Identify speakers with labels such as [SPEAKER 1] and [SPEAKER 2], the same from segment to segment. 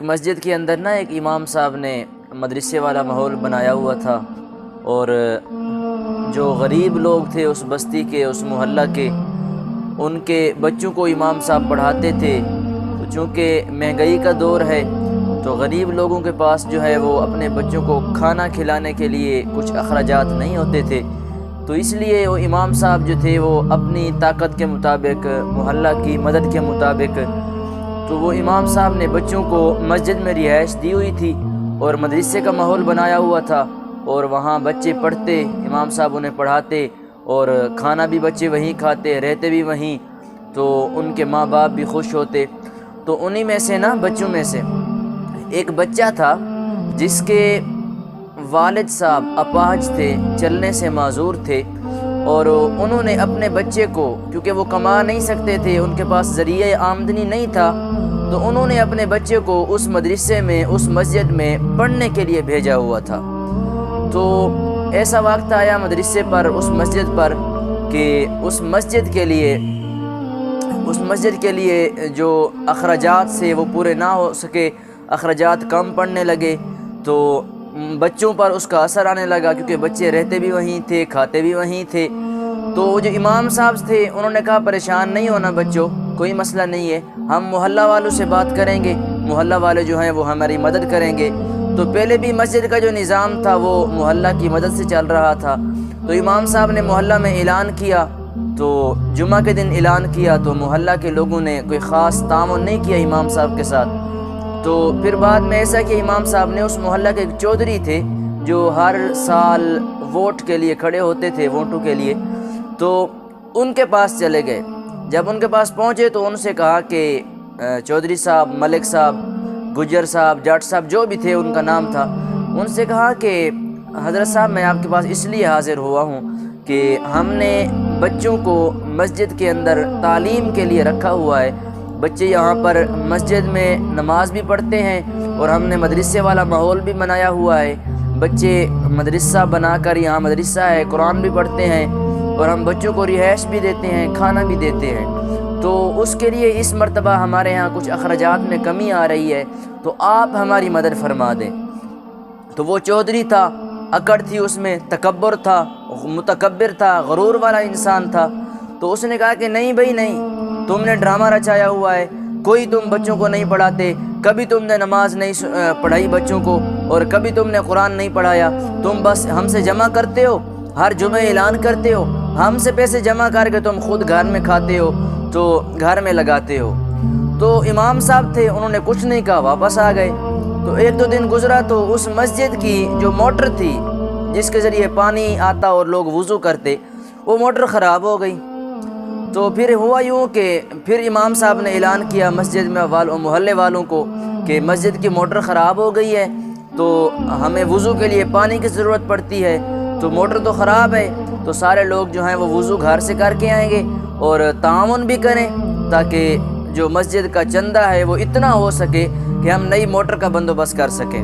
[SPEAKER 1] مسجد کے اندر نا ایک امام صاحب نے مدرسے والا ماحول بنایا ہوا تھا، اور جو غریب لوگ تھے اس بستی کے، اس محلہ کے، ان کے بچوں کو امام صاحب پڑھاتے تھے۔ تو چونکہ مہنگائی کا دور ہے تو غریب لوگوں کے پاس جو ہے وہ اپنے بچوں کو کھانا کھلانے کے لیے کچھ اخراجات نہیں ہوتے تھے، تو اس لیے وہ امام صاحب جو تھے وہ اپنی طاقت کے مطابق، محلہ کی مدد کے مطابق، تو وہ امام صاحب نے بچوں کو مسجد میں رہائش دی ہوئی تھی اور مدرسے کا ماحول بنایا ہوا تھا، اور وہاں بچے پڑھتے، امام صاحب انہیں پڑھاتے، اور کھانا بھی بچے وہیں کھاتے، رہتے بھی وہیں، تو ان کے ماں باپ بھی خوش ہوتے۔ تو انہی میں سے نا بچوں میں سے ایک بچہ تھا جس کے والد صاحب اپاہج تھے، چلنے سے معذور تھے، اور انہوں نے اپنے بچے کو، کیونکہ وہ کما نہیں سکتے تھے، ان کے پاس ذریعہ آمدنی نہیں تھا، تو انہوں نے اپنے بچے کو اس مدرسے میں، اس مسجد میں پڑھنے کے لیے بھیجا ہوا تھا۔ تو ایسا وقت آیا مدرسے پر، اس مسجد پر، کہ اس مسجد کے لیے جو اخراجات سے وہ پورے نہ ہو سکے، اخراجات کم پڑنے لگے، تو بچوں پر اس کا اثر آنے لگا، کیونکہ بچے رہتے بھی وہیں تھے، کھاتے بھی وہیں تھے۔ تو جو امام صاحب تھے انہوں نے کہا پریشان نہیں ہونا بچوں، کوئی مسئلہ نہیں ہے، ہم محلہ والوں سے بات کریں گے، محلہ والے جو ہیں وہ ہماری مدد کریں گے۔ تو پہلے بھی مسجد کا جو نظام تھا وہ محلہ کی مدد سے چل رہا تھا، تو امام صاحب نے محلہ میں اعلان کیا، تو جمعہ کے دن اعلان کیا، تو محلہ کے لوگوں نے کوئی خاص تعاون نہیں کیا امام صاحب کے ساتھ۔ تو پھر بعد میں ایسا کہ امام صاحب نے اس محلہ کے ایک چودھری تھے جو ہر سال ووٹ کے لیے کھڑے ہوتے تھے، ووٹوں کے لیے، تو ان کے پاس چلے گئے۔ جب ان کے پاس پہنچے تو ان سے کہا کہ چودھری صاحب، ملک صاحب، گجر صاحب، جٹ صاحب، جو بھی تھے ان کا نام تھا، ان سے کہا کہ حضرت صاحب میں آپ کے پاس اس لیے حاضر ہوا ہوں کہ ہم نے بچوں کو مسجد کے اندر تعلیم کے لیے رکھا ہوا ہے، بچے یہاں پر مسجد میں نماز بھی پڑھتے ہیں، اور ہم نے مدرسے والا ماحول بھی بنایا ہوا ہے، بچے مدرسہ بنا کر، یہاں مدرسہ ہے، قرآن بھی پڑھتے ہیں، اور ہم بچوں کو رہائش بھی دیتے ہیں، کھانا بھی دیتے ہیں، تو اس کے لیے اس مرتبہ ہمارے ہاں کچھ اخراجات میں کمی آ رہی ہے، تو آپ ہماری مدد فرما دیں۔ تو وہ چودھری تھا، اکڑ تھی اس میں، تکبر تھا، متکبر تھا، غرور والا انسان تھا، تو اس نے کہا کہ نہیں بھائی نہیں، تم نے ڈرامہ رچایا ہوا ہے، کوئی تم بچوں کو نہیں پڑھاتے، کبھی تم نے نماز نہیں پڑھائی بچوں کو، اور کبھی تم نے قرآن نہیں پڑھایا، تم بس ہم سے جمع کرتے ہو، ہر جمعہ اعلان کرتے ہو، ہم سے پیسے جمع کر کے تم خود گھر میں کھاتے ہو، تو گھر میں لگاتے ہو۔ تو امام صاحب تھے، انہوں نے کچھ نہیں کہا، واپس آ گئے۔ تو ایک دو دن گزرا تو اس مسجد کی جو موٹر تھی جس کے ذریعے پانی آتا اور لوگ وضو کرتے، وہ موٹر خراب ہو گئی۔ تو پھر ہوا یوں کہ پھر امام صاحب نے اعلان کیا مسجد میں محلے والوں کو کہ مسجد کی موٹر خراب ہو گئی ہے، تو ہمیں وضو کے لیے پانی کی ضرورت پڑتی ہے، تو موٹر تو خراب ہے، تو سارے لوگ جو ہیں وہ وضو گھر سے کر کے آئیں گے، اور تعاون بھی کریں تاکہ جو مسجد کا چندہ ہے وہ اتنا ہو سکے کہ ہم نئی موٹر کا بندوبست کر سکیں۔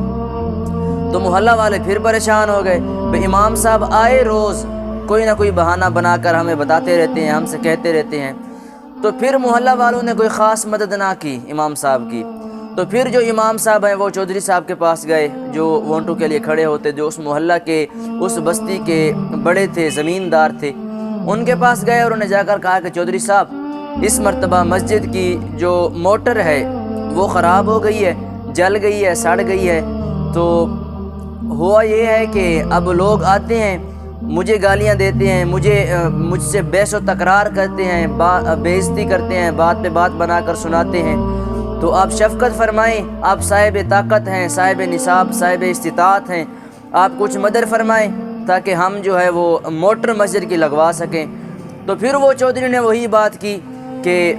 [SPEAKER 1] تو محلہ والے پھر پریشان ہو گئے، بھئی امام صاحب آئے روز کوئی نہ کوئی بہانہ بنا کر ہمیں بتاتے رہتے ہیں، ہم سے کہتے رہتے ہیں۔ تو پھر محلہ والوں نے کوئی خاص مدد نہ کی امام صاحب کی، تو پھر جو امام صاحب ہیں وہ چودھری صاحب کے پاس گئے جو ووٹوں کے لیے کھڑے ہوتے، جو اس محلہ کے، اس بستی کے بڑے تھے، زمیندار تھے، ان کے پاس گئے اور انہیں جا کر کہا کہ چودھری صاحب اس مرتبہ مسجد کی جو موٹر ہے وہ خراب ہو گئی ہے، جل گئی ہے، سڑ گئی ہے، تو ہوا یہ ہے کہ اب لوگ آتے ہیں، مجھے گالیاں دیتے ہیں، مجھ سے بحث و تکرار کرتے ہیں، بے عزتی کرتے ہیں، بات پہ بات بنا کر سناتے ہیں، تو آپ شفقت فرمائیں، آپ صاحب طاقت ہیں، صاحب نصاب، صاحب استطاعت ہیں، آپ کچھ مدد فرمائیں تاکہ ہم جو ہے وہ موٹر مسجد کی لگوا سکیں۔ تو پھر وہ چودھری نے وہی بات کی کہ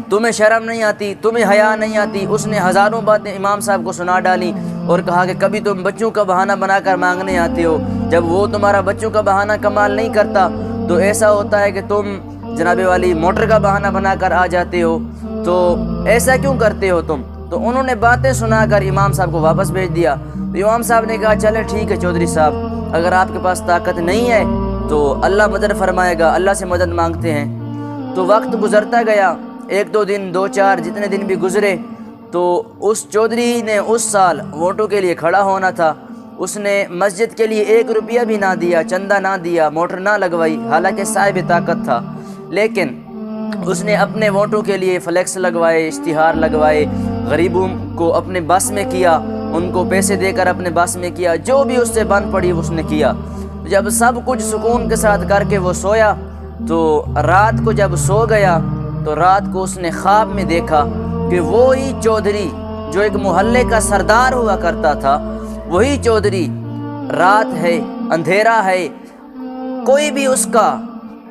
[SPEAKER 1] تمہیں شرم نہیں آتی، تمہیں حیا نہیں آتی، اس نے ہزاروں باتیں امام صاحب کو سنا ڈالی، اور کہا کہ کبھی تم بچوں کا بہانہ بنا کر مانگنے آتے ہو، جب وہ تمہارا بچوں کا بہانہ کمال نہیں کرتا تو ایسا ہوتا ہے کہ تم جناب والی موٹر کا بہانہ بنا کر آ جاتے ہو، تو ایسا کیوں کرتے ہو تم؟ تو انہوں نے باتیں سنا کر امام صاحب کو واپس بھیج دیا۔ تو امام صاحب نے کہا چلے ٹھیک ہے چودھری صاحب، اگر آپ کے پاس طاقت نہیں ہے تو اللہ مدد فرمائے گا، اللہ سے مدد مانگتے ہیں۔ تو وقت گزرتا گیا، ایک دو دن، دو چار، جتنے دن بھی گزرے، تو اس چودھری نے اس سال ووٹوں کے لیے کھڑا ہونا تھا، اس نے مسجد کے لیے 1 روپیہ بھی نہ دیا، چندہ نہ دیا، موٹر نہ لگوائی، حالانکہ صاحب طاقت تھا، لیکن اس نے اپنے ووٹوں کے لیے فلیکس لگوائے، اشتہار لگوائے، غریبوں کو اپنے بس میں کیا، ان کو پیسے دے کر اپنے بس میں کیا، جو بھی اس سے بن پڑی اس نے کیا۔ جب سب کچھ سکون کے ساتھ کر کے وہ سویا تو رات کو جب سو گیا تو رات کو اس نے خواب میں دیکھا کہ وہی چودھری جو ایک محلے کا سردار ہوا کرتا تھا، وہی چودھری، رات ہے، اندھیرا ہے، کوئی بھی اس کا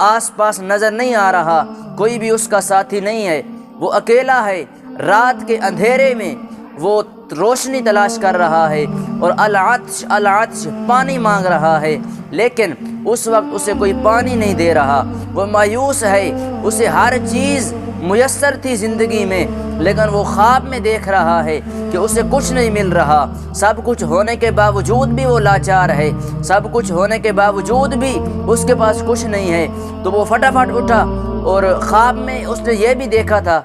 [SPEAKER 1] آس پاس نظر نہیں آ رہا، کوئی بھی اس کا ساتھی نہیں ہے، وہ اکیلا ہے، رات کے اندھیرے میں وہ روشنی تلاش کر رہا ہے اور العطش العطش پانی مانگ رہا ہے، لیکن اس وقت اسے کوئی پانی نہیں دے رہا، وہ مایوس ہے، اسے ہر چیز میسر تھی زندگی میں، لیکن وہ خواب میں دیکھ رہا ہے کہ اسے کچھ نہیں مل رہا، سب کچھ ہونے کے باوجود بھی وہ لاچار ہے، سب کچھ ہونے کے باوجود بھی اس کے پاس کچھ نہیں ہے۔ تو وہ فٹافٹ اٹھا اور خواب میں اس نے یہ بھی دیکھا تھا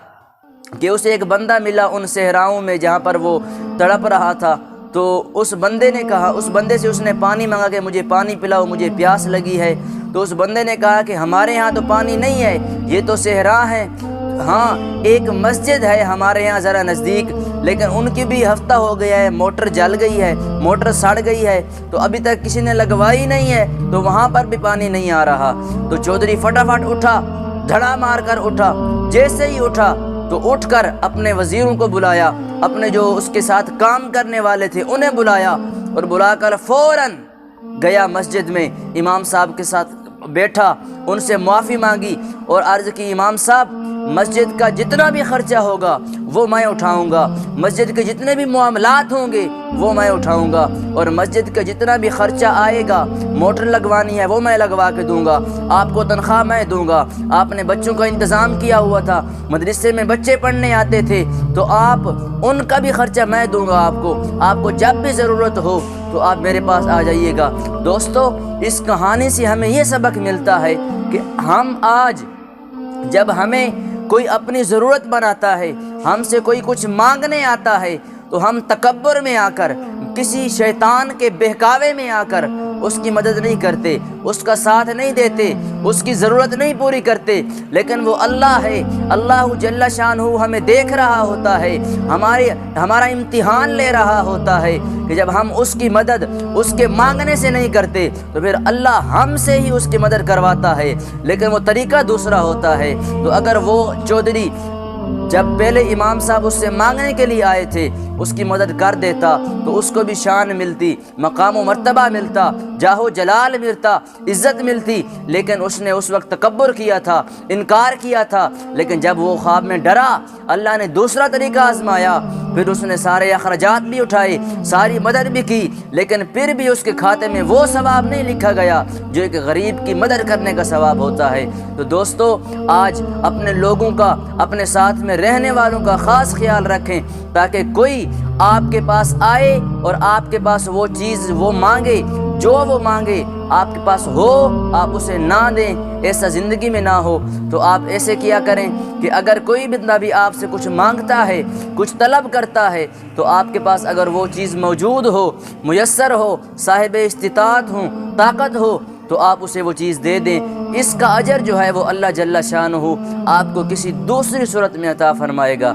[SPEAKER 1] کہ اسے ایک بندہ ملا ان صحراؤں میں جہاں پر وہ تڑپ رہا تھا، تو اس بندے نے کہا، اس بندے سے اس نے پانی مانگا کہ مجھے پانی پلاؤ، مجھے پیاس لگی ہے، تو اس بندے نے کہا کہ ہمارے یہاں تو پانی نہیں ہے، یہ تو صحرا ہے، ہاں ایک مسجد ہے ہمارے یہاں ذرا نزدیک، لیکن ان کی بھی ہفتہ ہو گیا ہے، موٹر جل گئی ہے، موٹر سڑ گئی ہے، تو ابھی تک کسی نے لگوائی نہیں ہے، تو وہاں پر بھی پانی نہیں آ رہا۔ تو چودھری فٹافٹ اٹھا، دھڑا مار کر اٹھا، جیسے ہی اٹھا تو اٹھ کر اپنے وزیروں کو بلایا، اپنے جو اس کے ساتھ کام کرنے والے تھے انہیں بلایا، اور بلا کر فوراً گیا مسجد میں، امام صاحب کے ساتھ بیٹھا، ان سے معافی مانگی اور عرض کی امام صاحب مسجد کا جتنا بھی خرچہ ہوگا وہ میں اٹھاؤں گا، مسجد کے جتنے بھی معاملات ہوں گے وہ میں اٹھاؤں گا، اور مسجد کا جتنا بھی خرچہ آئے گا، موٹر لگوانی ہے وہ میں لگوا کے دوں گا، آپ کو تنخواہ میں دوں گا، آپ نے بچوں کا انتظام کیا ہوا تھا، مدرسے میں بچے پڑھنے آتے تھے، تو آپ ان کا بھی خرچہ میں دوں گا، آپ کو جب بھی ضرورت ہو تو آپ میرے پاس آ جائیے گا۔ دوستو، اس کہانی سے ہمیں یہ سبق ملتا ہے کہ ہم آج جب ہمیں کوئی اپنی ضرورت بناتا ہے، ہم سے کوئی کچھ مانگنے آتا ہے، تو ہم تکبر میں آ کر، کسی شیطان کے بہکاوے میں آ کر اس کی مدد نہیں کرتے، اس کا ساتھ نہیں دیتے، اس کی ضرورت نہیں پوری کرتے، لیکن وہ اللہ ہے، اللہ جل شانہ ہمیں دیکھ رہا ہوتا ہے، ہمارا امتحان لے رہا ہوتا ہے کہ جب ہم اس کی مدد اس کے مانگنے سے نہیں کرتے تو پھر اللہ ہم سے ہی اس کی مدد کرواتا ہے، لیکن وہ طریقہ دوسرا ہوتا ہے۔ تو اگر وہ چودھری جب پہلے امام صاحب اس سے مانگنے کے لیے آئے تھے اس کی مدد کر دیتا تو اس کو بھی شان ملتی، مقام و مرتبہ ملتا، جاہ و جلال ملتا، عزت ملتی، لیکن اس نے اس وقت تکبر کیا تھا، انکار کیا تھا، لیکن جب وہ خواب میں ڈرا، اللہ نے دوسرا طریقہ آزمایا، پھر اس نے سارے اخراجات بھی اٹھائے، ساری مدد بھی کی، لیکن پھر بھی اس کے کھاتے میں وہ ثواب نہیں لکھا گیا جو ایک غریب کی مدد کرنے کا ثواب ہوتا ہے۔ تو دوستو، آج اپنے لوگوں کا، اپنے ساتھ میں رہنے والوں کا خاص خیال رکھیں تاکہ کوئی آپ کے پاس آئے اور آپ کے پاس وہ چیز وہ مانگے، جو وہ مانگے آپ کے پاس ہو، آپ اسے نہ دیں، ایسا زندگی میں نہ ہو۔ تو آپ ایسے کیا کریں کہ اگر کوئی بندہ بھی آپ سے کچھ مانگتا ہے، کچھ طلب کرتا ہے، تو آپ کے پاس اگر وہ چیز موجود ہو، میسر ہو، صاحب استطاعت ہوں، طاقت ہو، تو آپ اسے وہ چیز دے دیں، اس کا اجر جو ہے وہ اللہ جل شانہ آپ کو کسی دوسری صورت میں عطا فرمائے گا۔